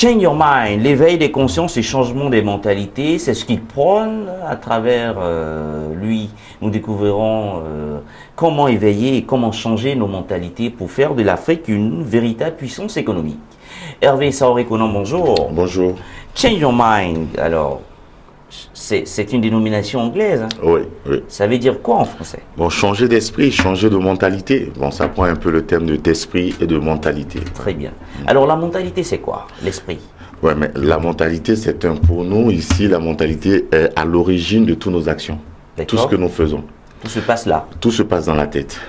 Change Your Mind, l'éveil des consciences et changement des mentalités, c'est ce qu'il prône. À travers lui, nous découvrirons comment éveiller et comment changer nos mentalités pour faire de l'Afrique une véritable puissance économique. Hervé Saoré-Conan, bonjour. Bonjour. Change Your Mind, alors, c'est une dénomination anglaise. Hein? Oui, oui. Ça veut dire quoi en français? Bon, changer d'esprit, changer de mentalité. Bon, ça prend un peu le thème d'esprit et de mentalité. Très bien. Alors, la mentalité, c'est quoi? L'esprit? Oui, mais la mentalité, c'est pour nous, ici, la mentalité est à l'origine de toutes nos actions. Tout ce que nous faisons. Tout se passe là. Tout se passe dans la tête.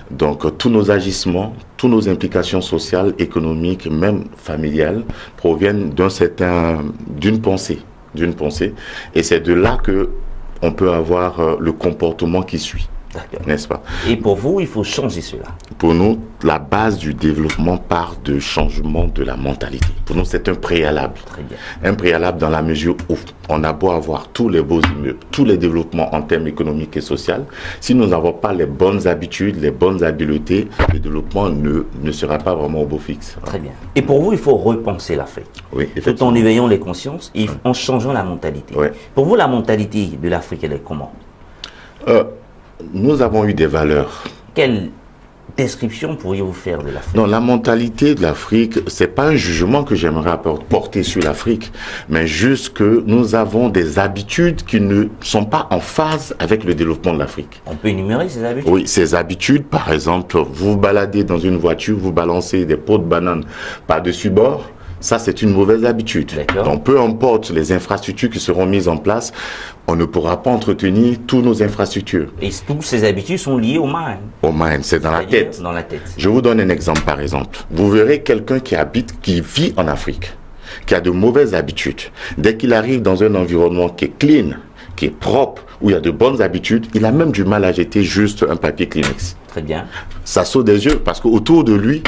Donc, tous nos agissements, toutes nos implications sociales, économiques, même familiales, proviennent d'une pensée. Et c'est de là que on peut avoir le comportement qui suit. N'est-ce pas? Et pour vous, il faut changer cela. Pour nous, la base du développement part de changement de la mentalité. Pour nous, c'est un préalable. Très bien. Un préalable dans la mesure où on a beau avoir tous les beaux immeubles, tous les développements en termes économiques et sociaux. Si nous n'avons pas les bonnes habitudes, les bonnes habiletés, le développement ne sera pas vraiment au beau fixe. Très bien. Et pour vous, il faut repenser l'Afrique. Oui, tout en éveillant les consciences et en changeant la mentalité. Oui. Pour vous, la mentalité de l'Afrique, elle est comment? Nous avons eu des valeurs. Quelle description pourriez-vous faire de l'Afrique? Non, la mentalité de l'Afrique, c'est pas un jugement que j'aimerais porter sur l'Afrique, mais juste que nous avons des habitudes qui ne sont pas en phase avec le développement de l'Afrique. On peut énumérer ces habitudes? Oui, ces habitudes, par exemple, vous vous baladez dans une voiture, vous balancez des pots de bananes par-dessus bord. Ça, c'est une mauvaise habitude. Donc, peu importe les infrastructures qui seront mises en place, on ne pourra pas entretenir toutes nos infrastructures. Et toutes ces habitudes sont liées au mind. Au mind, c'est dans la tête. Dans la tête. Je vous donne un exemple, par exemple. Vous verrez quelqu'un qui vit en Afrique, qui a de mauvaises habitudes. Dès qu'il arrive dans un environnement qui est clean, qui est propre, où il y a de bonnes habitudes, il a même du mal à jeter juste un papier Kleenex. Très bien. Ça saute des yeux, parce qu'autour de lui,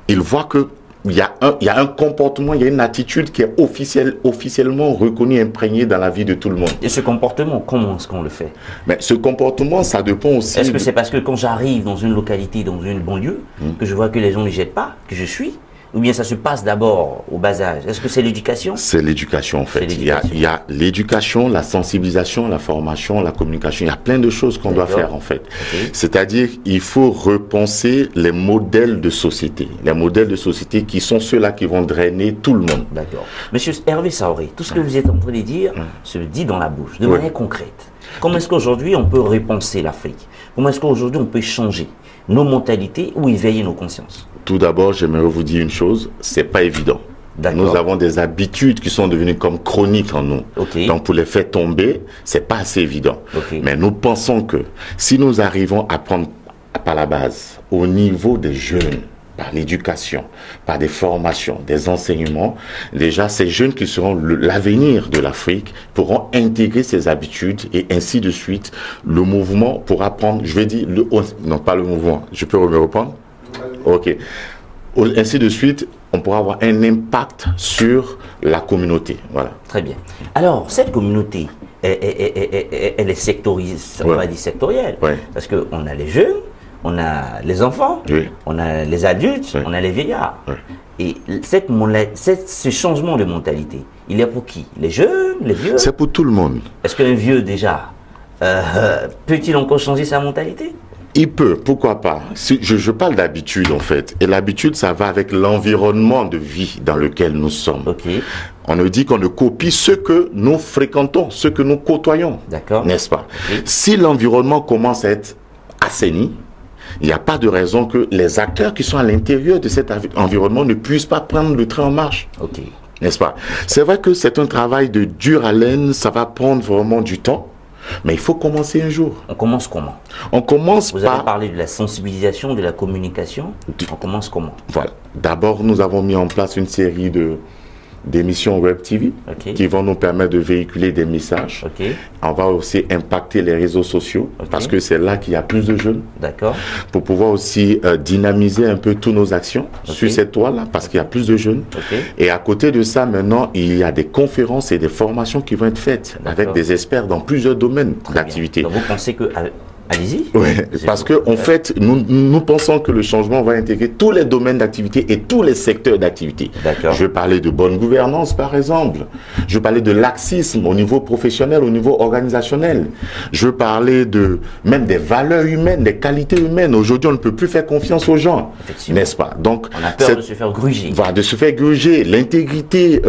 il voit que il y a un comportement, il y a une attitude qui est officiellement reconnue, imprégnée dans la vie de tout le monde. Et ce comportement, comment est-ce qu'on le fait? Mais ce comportement, ça dépend aussi... Est-ce que c'est parce que quand j'arrive dans une localité, dans une banlieue, que je vois que les gens ne jettent pas, que je suis? Ou bien ça se passe d'abord au bas âge? Est-ce que c'est l'éducation? C'est l'éducation en fait. Il y a l'éducation, la sensibilisation, la formation, la communication. Il y a plein de choses qu'on doit faire en fait. C'est-à-dire il faut repenser les modèles de société. Les modèles de société qui sont ceux-là qui vont drainer tout le monde. D'accord. Monsieur Hervé Saoré, tout ce que vous êtes en train de dire se dit dans la bouche, de manière concrète. Comment est-ce qu'aujourd'hui on peut repenser l'Afrique? Comment est-ce qu'aujourd'hui on peut changer nos mentalités ou éveiller nos consciences? Tout d'abord, j'aimerais vous dire une chose, c'est pas évident. Nous avons des habitudes qui sont devenues comme chroniques en nous. Donc pour les faire tomber, c'est pas assez évident. Mais nous pensons que si nous arrivons à prendre par la base, au niveau des jeunes, par l'éducation, par des formations, des enseignements, déjà ces jeunes qui seront l'avenir de l'Afrique pourront intégrer ces habitudes et ainsi de suite. Le mouvement pourra prendre, je vais dire, non pas le mouvement, je peux me reprendre? Ok. Ainsi de suite, on pourra avoir un impact sur la communauté. Voilà. Très bien. Alors, cette communauté, elle est sectorisée, on va dire sectorielle. Parce qu'on a les jeunes, on a les enfants, on a les adultes, on a les vieillards. Et ce changement de mentalité, il est pour qui? Les jeunes, les vieux? C'est pour tout le monde. Est-ce qu'un vieux, déjà, peut-il encore changer sa mentalité? Il peut, pourquoi pas. Je parle d'habitude en fait. Et l'habitude, ça va avec l'environnement de vie dans lequel nous sommes. On nous dit qu'on ne copie ce que nous fréquentons, ce que nous côtoyons. N'est-ce pas? Si l'environnement commence à être assaini, il n'y a pas de raison que les acteurs qui sont à l'intérieur de cet environnement ne puissent pas prendre le train en marche. N'est-ce pas? C'est vrai que c'est un travail de dure haleine, ça va prendre vraiment du temps. Mais il faut commencer un jour. On commence comment? On commence Vous avez parlé de la sensibilisation, de la communication. On commence comment? Voilà. D'abord, nous avons mis en place une série d'émissions Web TV qui vont nous permettre de véhiculer des messages. On va aussi impacter les réseaux sociaux parce que c'est là qu'il y a plus de jeunes. Pour pouvoir aussi dynamiser un peu toutes nos actions sur cette toile-là parce qu'il y a plus de jeunes. Et à côté de ça, maintenant, il y a des conférences et des formations qui vont être faites avec des experts dans plusieurs domaines d'activité. Donc vous pensez que Allez-y. Oui, parce que en fait, nous pensons que le changement va intégrer tous les domaines d'activité et tous les secteurs d'activité. D'accord. Je veux parler de bonne gouvernance, par exemple. Je veux parler de laxisme au niveau professionnel, au niveau organisationnel. Je veux parler même des valeurs humaines, des qualités humaines. Aujourd'hui, on ne peut plus faire confiance aux gens, n'est-ce pas? Donc, on a peur de se faire gruger. Voilà, de se faire gruger. L'intégrité,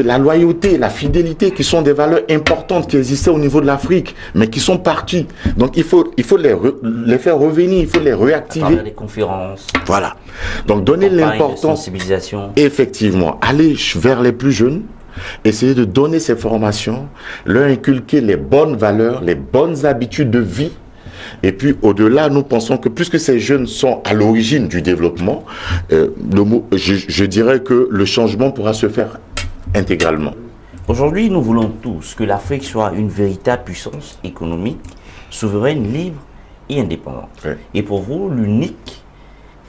la loyauté, la fidélité, qui sont des valeurs importantes qui existaient au niveau de l'Afrique, mais qui sont parties. Donc, il faut les faire revenir, il faut les réactiver. À travers les conférences. Voilà. Donc, donner l'importance. Sensibilisation. Effectivement. Aller vers les plus jeunes, essayer de donner ces formations, leur inculquer les bonnes valeurs, les bonnes habitudes de vie. Et puis, au-delà, nous pensons que puisque ces jeunes sont à l'origine du développement, je dirais que le changement pourra se faire intégralement. Aujourd'hui, nous voulons tous que l'Afrique soit une véritable puissance économique, souveraine, libre et indépendante. Oui. Et pour vous, l'unique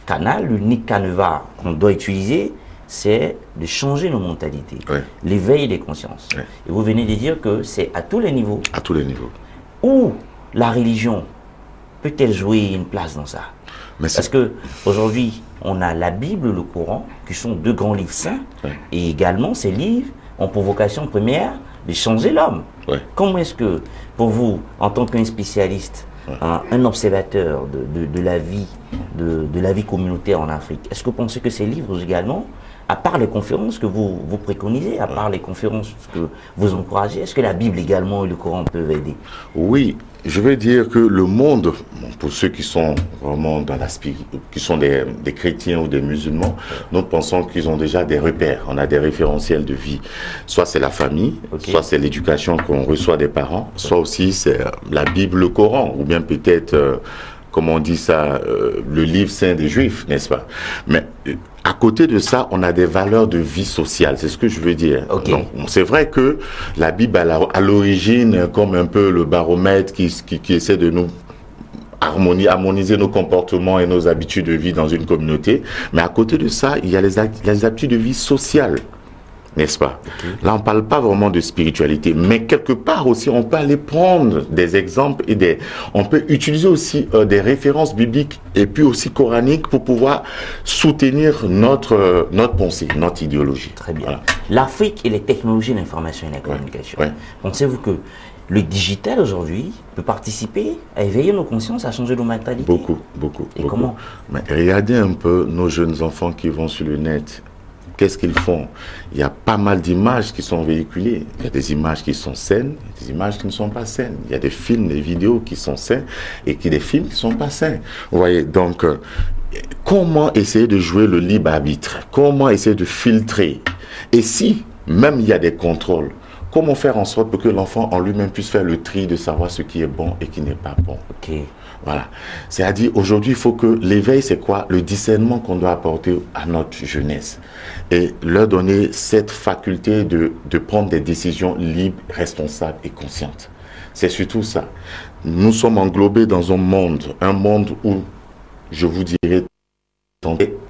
canal, l'unique canevas qu'on doit utiliser, c'est de changer nos mentalités, oui. L'éveil des consciences. Oui. Et vous venez de dire que c'est à tous les niveaux. À tous les niveaux. Où la religion peut-elle jouer une place dans ça? Parce qu'aujourd'hui, on a la Bible, le Coran, qui sont deux grands livres saints, oui. Et également ces livres ont pour vocation première de changer l'homme. Oui. Comment est-ce que, pour vous, en tant qu'un spécialiste, un observateur de la vie communautaire en Afrique, est-ce que vous pensez que ces livres également, à part les conférences que vous préconisez, à part les conférences que vous encouragez, est-ce que la Bible également et le Coran peuvent aider? Oui, je veux dire que le monde, pour ceux qui sont vraiment qui sont des chrétiens ou des musulmans, nous pensons qu'ils ont déjà des repères, on a des référentiels de vie. Soit c'est la famille, okay. Soit c'est l'éducation qu'on reçoit des parents, soit aussi c'est la Bible, le Coran, ou bien peut-être, comme on dit ça, le livre saint des Juifs, n'est-ce pas? Mais à côté de ça, on a des valeurs de vie sociale, c'est ce que je veux dire. Okay. Donc, c'est vrai que la Bible, à l'origine, comme un peu le baromètre qui essaie de nous harmoniser nos comportements et nos habitudes de vie dans une communauté. Mais à côté de ça, il y a les habitudes de vie sociales, n'est-ce pas? Okay. Là, on ne parle pas vraiment de spiritualité, mais quelque part aussi, on peut aller prendre des exemples et on peut utiliser aussi des références bibliques et puis aussi coraniques pour pouvoir soutenir notre pensée, notre idéologie. Très bien. Voilà. L'Afrique et les technologies de l'information et de la communication. Ouais. Pensez-vous que le digital aujourd'hui peut participer à éveiller nos consciences, à changer nos mentalités? Beaucoup, beaucoup. Et beaucoup. Comment? Mais regardez un peu nos jeunes enfants qui vont sur le net. Qu'est-ce qu'ils font? Il y a pas mal d'images qui sont véhiculées. Il y a des images qui sont saines, il y a des images qui ne sont pas saines. Il y a des films, des vidéos qui sont sains et des films qui ne sont pas sains. Vous voyez, donc, comment essayer de jouer le libre arbitre? Comment essayer de filtrer? Et si, même il y a des contrôles, comment faire en sorte pour que l'enfant en lui-même puisse faire le tri de savoir ce qui est bon et qui n'est pas bon? Okay. Voilà. C'est-à-dire, aujourd'hui, il faut que l'éveil, c'est quoi? Le discernement qu'on doit apporter à notre jeunesse. Et leur donner cette faculté de prendre des décisions libres, responsables et conscientes. C'est surtout ça. Nous sommes englobés dans un monde où, je vous dirais,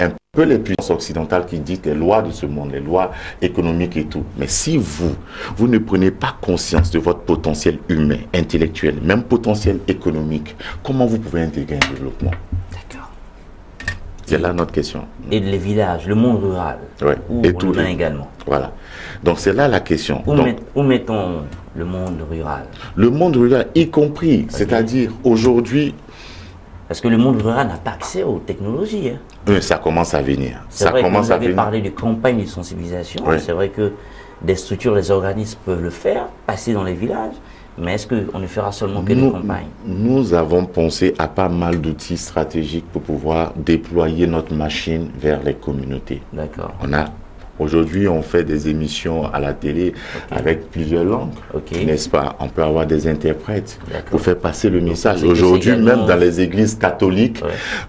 un peu les puissances occidentales qui dictent les lois de ce monde, les lois économiques et tout. Mais si vous ne prenez pas conscience de votre potentiel humain, intellectuel, même potentiel économique, comment vous pouvez intégrer un développement? D'accord. C'est là notre question. Et les villages, le monde rural, ouais. Où et tout également. Voilà. Donc c'est là la question. Où mettons le monde rural? Le monde rural, y compris, okay. C'est-à-dire aujourd'hui... Parce que le monde rural n'a pas accès aux technologies. Hein. Ça commence à venir. C'est vrai que vous avez parlé de campagne de sensibilisation. Oui. C'est vrai que des structures, des organismes peuvent le faire, passer dans les villages. Mais est-ce qu'on ne fera seulement que des campagnes? Nous avons pensé à pas mal d'outils stratégiques pour pouvoir déployer notre machine vers les communautés. D'accord. Aujourd'hui, on fait des émissions à la télé avec plusieurs langues, n'est-ce pas? On peut avoir des interprètes pour faire passer le message. Aujourd'hui, également... même dans les églises catholiques,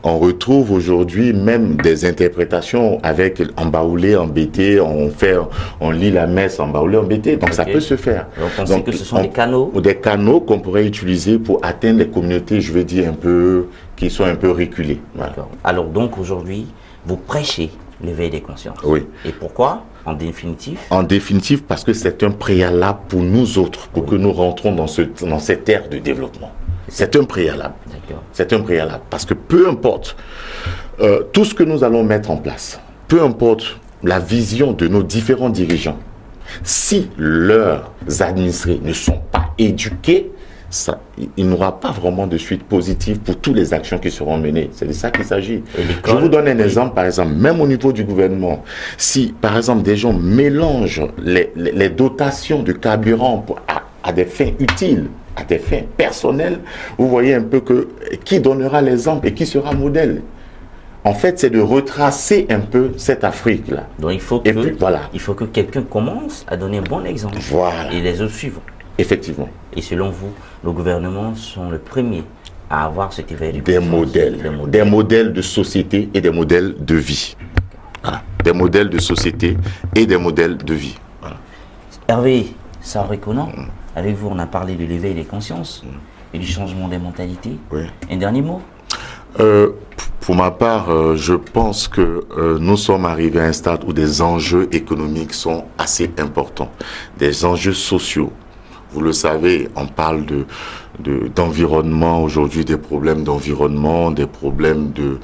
on retrouve aujourd'hui même des interprétations avec en baoulé, en bété, on lit la messe en baoulé, en bété. Donc ça peut se faire. Donc on sait que ce sont des canaux? Des canaux qu'on pourrait utiliser pour atteindre les communautés, je veux dire, qui sont un peu reculées. Voilà. Alors donc aujourd'hui, vous prêchez l'éveil des consciences. Oui. Et pourquoi, en définitive? En définitive, parce que c'est un préalable pour nous autres, pour que nous rentrons dans cette ère de développement. C'est un préalable. C'est un préalable. Parce que peu importe tout ce que nous allons mettre en place, peu importe la vision de nos différents dirigeants, si leurs administrés ne sont pas éduqués, il n'y aura pas vraiment de suite positive pour toutes les actions qui seront menées. C'est de ça qu'il s'agit. Je vous donne un exemple, par exemple, même au niveau du gouvernement, si par exemple des gens mélangent les dotations de carburant à des fins utiles, à des fins personnelles, vous voyez un peu que qui donnera l'exemple et qui sera modèle. En fait, c'est de retracer un peu cette Afrique-là. Donc il faut que quelqu'un commence à donner un bon exemple. Voilà. Et les autres suivent. Effectivement. Et selon vous, nos gouvernements sont les premiers à avoir cet éveil de des modèles de société et des modèles de vie. Voilà. Des modèles de société et des modèles de vie. Voilà. Hervé Saouré-Conan, avec vous, on a parlé de l'éveil des consciences et du changement des mentalités. Oui. Un dernier mot? Pour ma part, je pense que nous sommes arrivés à un stade où des enjeux économiques sont assez importants, des enjeux sociaux. Vous le savez, on parle d'environnement aujourd'hui, des problèmes d'environnement, des problèmes de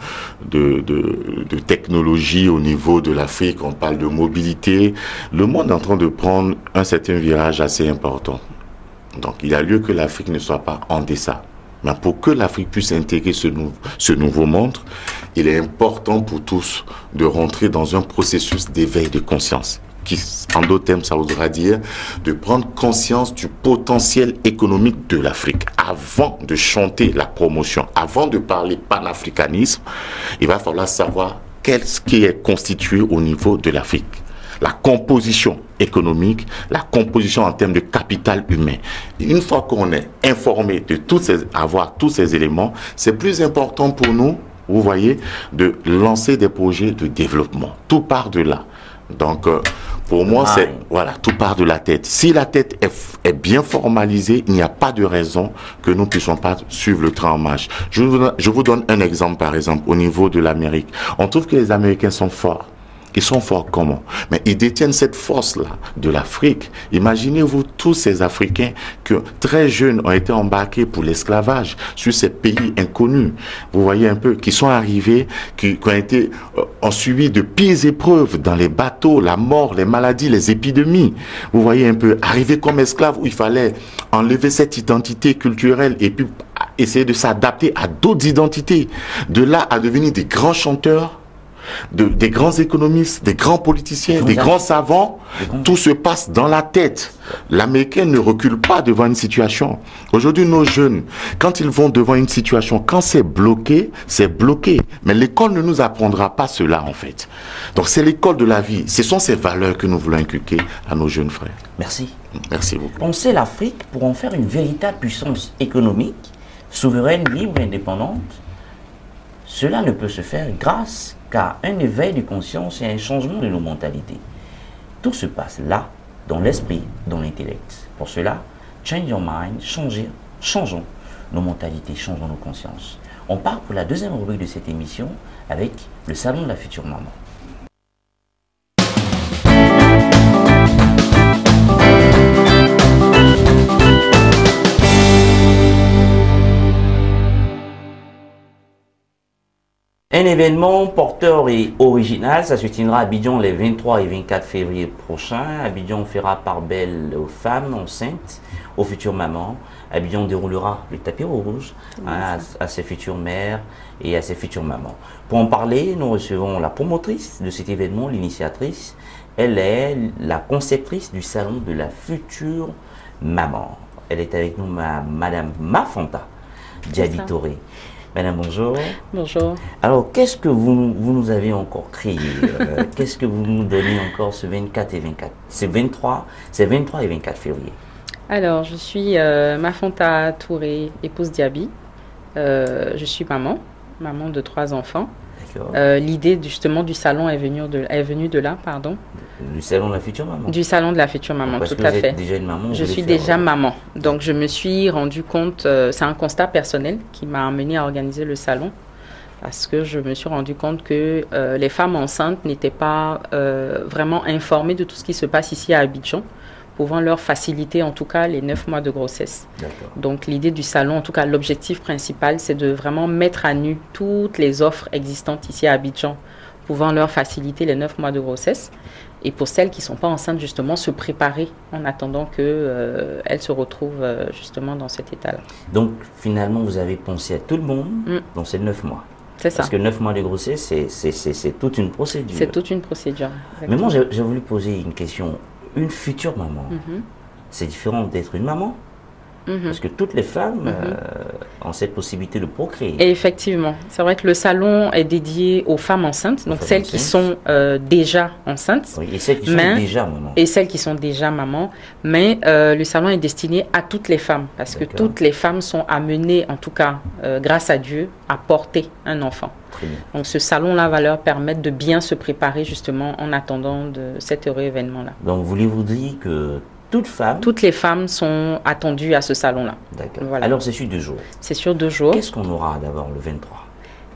technologie au niveau de l'Afrique, on parle de mobilité. Le monde est en train de prendre un certain virage assez important. Donc il y a lieu que l'Afrique ne soit pas en deçà. Mais pour que l'Afrique puisse intégrer ce nouveau monde, il est important pour tous de rentrer dans un processus d'éveil de conscience. Qui, en d'autres termes, ça voudra dire de prendre conscience du potentiel économique de l'Afrique. Avant de chanter la promotion, avant de parler panafricanisme, il va falloir savoir qu'est-ce qui est constitué au niveau de l'Afrique. La composition économique, la composition en termes de capital humain. Une fois qu'on est informé de avoir tous ces éléments, c'est plus important pour nous, vous voyez, de lancer des projets de développement. Tout part de là. Donc, pour moi, tout part de la tête. Si la tête est bien formalisée, il n'y a pas de raison que nous ne puissions pas suivre le train en marche. Je vous donne un exemple, par exemple, au niveau de l'Amérique. On trouve que les Américains sont forts. Ils sont forts comment? Mais ils détiennent cette force-là de l'Afrique. Imaginez-vous tous ces Africains que très jeunes ont été embarqués pour l'esclavage sur ces pays inconnus. Vous voyez un peu, qui sont arrivés, qui ont subi de pires épreuves dans les bateaux, la mort, les maladies, les épidémies. Vous voyez un peu, arrivés comme esclaves où il fallait enlever cette identité culturelle et puis essayer de s'adapter à d'autres identités. De là à devenir des grands chanteurs, des grands économistes, des grands politiciens, des grands savants, tout se passe dans la tête. L'Américain ne recule pas devant une situation. Aujourd'hui, nos jeunes, quand ils vont devant une situation, quand c'est bloqué, c'est bloqué. Mais l'école ne nous apprendra pas cela, en fait. Donc, c'est l'école de la vie. Ce sont ces valeurs que nous voulons inculquer à nos jeunes frères. Merci. Merci beaucoup. Penser l'Afrique pour en faire une véritable puissance économique, souveraine, libre et indépendante, cela ne peut se faire grâce qu'à un éveil de conscience et un changement de nos mentalités. Tout se passe là, dans l'esprit, dans l'intellect. Pour cela, change your mind, changeons nos mentalités, changeons nos consciences. On part pour la deuxième rubrique de cette émission avec le Salon de la future maman. Un événement porteur et original, ça se tiendra à Abidjan les 23 et 24 février prochains. Abidjan fera part belle aux femmes enceintes, aux futures mamans. Abidjan déroulera le tapis rouge à ses futures mères et à ses futures mamans. Pour en parler, nous recevons la promotrice de cet événement, l'initiatrice. Elle est la conceptrice du salon de la future maman. Elle est avec nous, Madame Mafanta Diaby Touré. Madame, bonjour. Bonjour. Alors, qu'est-ce que vous nous avez encore créé qu'est-ce que vous nous donnez encore ce 24 et 24? C'est 23 et 24 février. Alors, je suis Mafanta Touré, épouse Diaby. Je suis maman de 3 enfants. L'idée justement du salon est venue de là, pardon. Du salon de la future maman. Du salon de la future maman, parce tout que à vous fait. Êtes déjà une maman. Je suis déjà maman, donc je me suis rendu compte. C'est un constat personnel qui m'a amené à organiser le salon, parce que je me suis rendu compte que les femmes enceintes n'étaient pas vraiment informées de tout ce qui se passe ici à Abidjan. pouvant leur faciliter en tout cas les 9 mois de grossesse. Donc l'idée du salon, en tout cas l'objectif principal, c'est de vraiment mettre à nu toutes les offres existantes ici à Abidjan, pouvant leur faciliter les 9 mois de grossesse. Et pour celles qui ne sont pas enceintes, justement, se préparer en attendant qu'elles se retrouvent justement dans cet état-là. Donc finalement, vous avez pensé à tout le monde dans ces 9 mois. C'est ça. Parce que 9 mois de grossesse, c'est toute une procédure. C'est toute une procédure. Exactement. Mais moi, j'ai voulu poser une question. Une future maman, c'est différent d'être une maman. Parce que toutes les femmes ont cette possibilité de procréer. Et effectivement, c'est vrai que le salon est dédié aux femmes enceintes, donc celles qui sont déjà enceintes. Oui, et celles qui sont déjà maman. Et celles qui sont déjà maman. Mais le salon est destiné à toutes les femmes, parce que toutes les femmes sont amenées, en tout cas, grâce à Dieu, à porter un enfant. Très bien. Donc ce salon-là va leur permettre de bien se préparer justement en attendant de cet heureux événement-là. Donc voulez-vous dire que toutes les femmes sont attendues à ce salon-là. D'accord. Voilà. Alors c'est sur 2 jours. C'est sur 2 jours. Qu'est-ce qu'on aura d'abord le 23?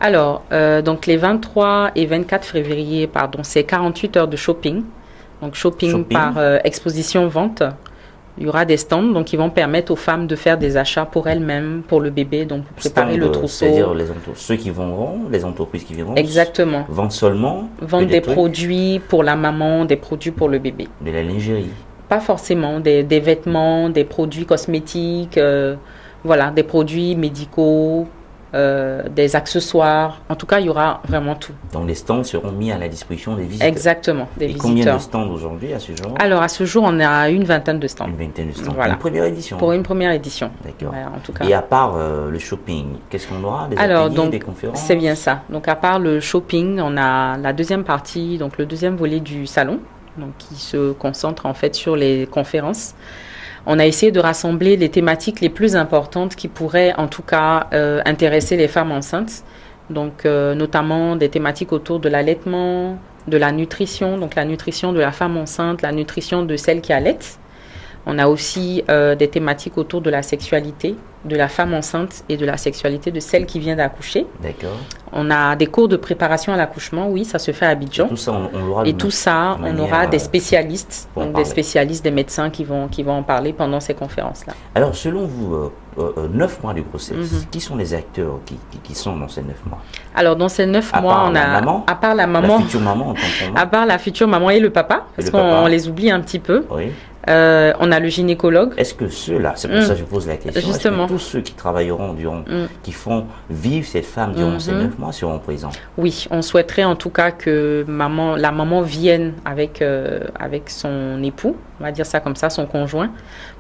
Alors, donc les 23 et 24 février, pardon, c'est 48 heures de shopping. Donc shopping. Par exposition-vente. Il y aura des stands donc qui vont permettre aux femmes de faire des achats pour elles-mêmes, pour le bébé, donc pour préparer le trousseau. C'est-à-dire ceux qui vendront, les entreprises qui viendront. Exactement. Vendent seulement. Vendent des produits pour la maman, des produits pour le bébé. De la lingerie. Pas forcément, des vêtements, des produits cosmétiques, voilà, des produits médicaux, des accessoires. En tout cas, il y aura vraiment tout. Donc les stands seront mis à la disposition des visiteurs. Exactement, des visiteurs. Combien de stands aujourd'hui à ce jour? Alors à ce jour, on a une vingtaine de stands. Une vingtaine de stands. Voilà. Une première édition. Pour une première édition. D'accord. Voilà, en tout cas. Et à part le shopping, qu'est-ce qu'on aura? Des ateliers, des conférences? C'est bien ça. Donc à part le shopping, on a la deuxième partie, donc le deuxième volet du salon. Donc, qui se concentre en fait sur les conférences. On a essayé de rassembler les thématiques les plus importantes qui pourraient en tout cas intéresser les femmes enceintes. Donc notamment des thématiques autour de l'allaitement, de la nutrition, donc la nutrition de la femme enceinte, la nutrition de celle qui allaite. On a aussi des thématiques autour de la sexualité de la femme enceinte et de la sexualité de celle qui vient d'accoucher. D'accord. On a des cours de préparation à l'accouchement, oui, ça se fait à Abidjan. Et tout ça, on aura des spécialistes, donc des spécialistes, des médecins qui vont en parler pendant ces conférences-là. Alors, selon vous, 9 mois de grossesse, qui sont les acteurs qui sont dans ces 9 mois? Alors, dans ces 9 mois, on a, à part la maman, la future maman, à part la future maman et le papa, parce qu'on les oublie un petit peu. Oui. On a le gynécologue. Est-ce que ceux-là, c'est pour ça que je pose la question, justement, tous ceux qui travailleront qui font vivre cette femme durant ces 9 mois seront présents? Oui, on souhaiterait en tout cas que la maman vienne avec son époux, on va dire ça comme ça, son conjoint,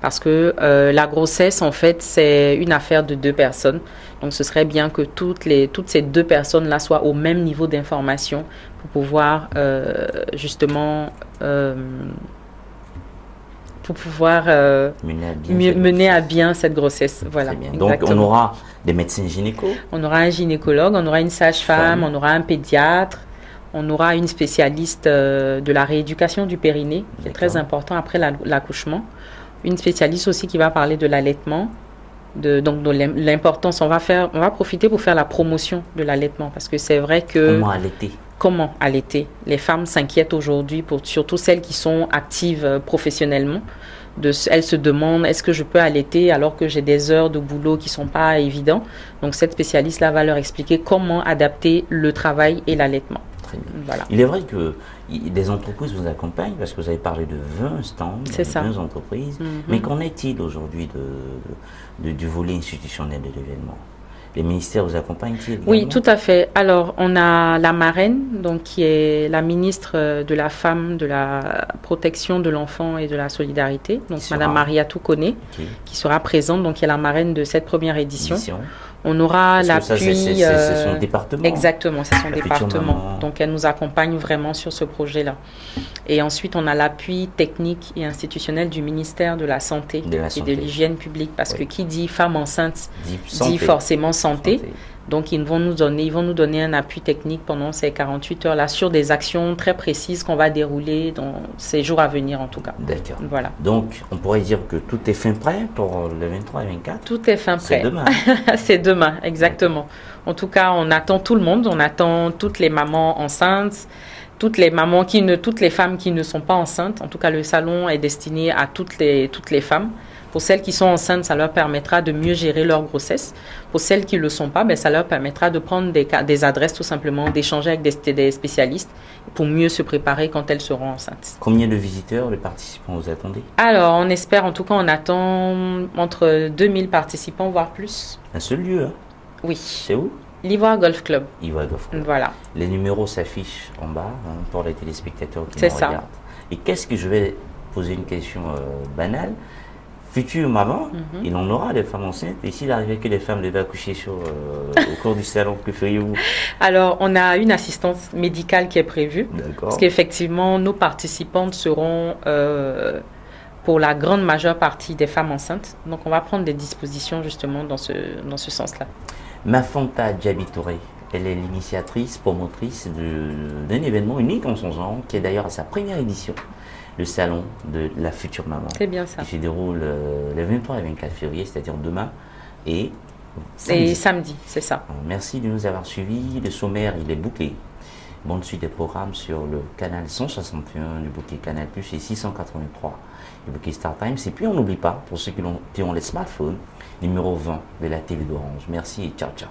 parce que la grossesse, en fait, c'est une affaire de 2 personnes. Donc, ce serait bien que toutes ces 2 personnes-là soient au même niveau d'information pour pouvoir justement mener à bien cette grossesse. Voilà. Donc, on aura des médecins gynécos. On aura un gynécologue, on aura une sage-femme, on aura un pédiatre, on aura une spécialiste de la rééducation du périnée, qui est très important après l'accouchement. Une spécialiste aussi qui va parler de l'allaitement, donc de l'importance. On va profiter pour faire la promotion de l'allaitement, parce que c'est vrai que... Comment allaiter? Les femmes s'inquiètent aujourd'hui, surtout celles qui sont actives professionnellement. Elles se demandent, est-ce que je peux allaiter alors que j'ai des heures de boulot qui ne sont pas évidentes? Donc cette spécialiste-là va leur expliquer comment adapter le travail et l'allaitement. Voilà. Il est vrai que des entreprises vous accompagnent, parce que vous avez parlé de 20 stands, de 20 entreprises. Mais qu'en est-il aujourd'hui du volet institutionnel de l'événement? Les ministères vous accompagnent-ils également? Oui, tout à fait. Alors, on a la marraine, donc, qui est la ministre de la Femme, de la Protection de l'Enfant et de la Solidarité, donc Madame Maria Toukoné, qui sera présente, donc qui est la marraine de cette première édition. On aura l'appui... C'est son département. Exactement, c'est son département. Donc, elle nous accompagne vraiment sur ce projet-là. Et ensuite, on a l'appui technique et institutionnel du ministère de la Santé et de l'Hygiène publique, parce que qui dit femme enceinte dit forcément santé. Donc, ils vont nous donner un appui technique pendant ces 48 heures-là sur des actions très précises qu'on va dérouler dans ces jours à venir, en tout cas. D'accord. Voilà. Donc, on pourrait dire que tout est fin prêt pour le 23 et 24? Tout est fin prêt. C'est demain. C'est demain, exactement. En tout cas, on attend tout le monde. On attend toutes les mamans enceintes, toutes les mamans toutes les femmes qui ne sont pas enceintes. En tout cas, le salon est destiné à toutes les femmes. Pour celles qui sont enceintes, ça leur permettra de mieux gérer leur grossesse. Pour celles qui ne le sont pas, ben, ça leur permettra de prendre des adresses tout simplement, d'échanger avec des spécialistes pour mieux se préparer quand elles seront enceintes. Combien de visiteurs, de participants vous attendez? Alors, on espère, en tout cas, on attend entre 2000 participants, voire plus. Un seul lieu, hein? Oui. C'est où? L'Ivoire Golf Club. Ivoire Golf Club. Voilà. Les numéros s'affichent en bas pour les téléspectateurs qui nous regardent. Et qu'est-ce que je vais poser une question banale? Future maman, il en aura des femmes enceintes. Et s'il arrivait que les femmes devaient accoucher au cours du salon, que feriez-vous? Alors, on a une assistance médicale qui est prévue. Parce qu'effectivement, nos participantes seront pour la grande majeure partie des femmes enceintes. Donc, on va prendre des dispositions justement dans ce sens-là. Mafanta Djaby Touré, elle est l'initiatrice, promotrice d'un événement unique en son genre, qui est d'ailleurs à sa première édition. Le salon de la future maman. C'est bien ça. Qui se déroule les 23 et 24 février, c'est-à-dire demain et samedi. Et samedi, c'est ça. Merci de nous avoir suivis. Le sommaire, il est bouclé. Bonne suite des programmes sur le canal 161 du bouquet Canal+, et 683 du bouquet StarTimes. Et puis on n'oublie pas, pour ceux qui ont les smartphones, numéro 20 de la TV d'Orange. Merci et ciao, ciao.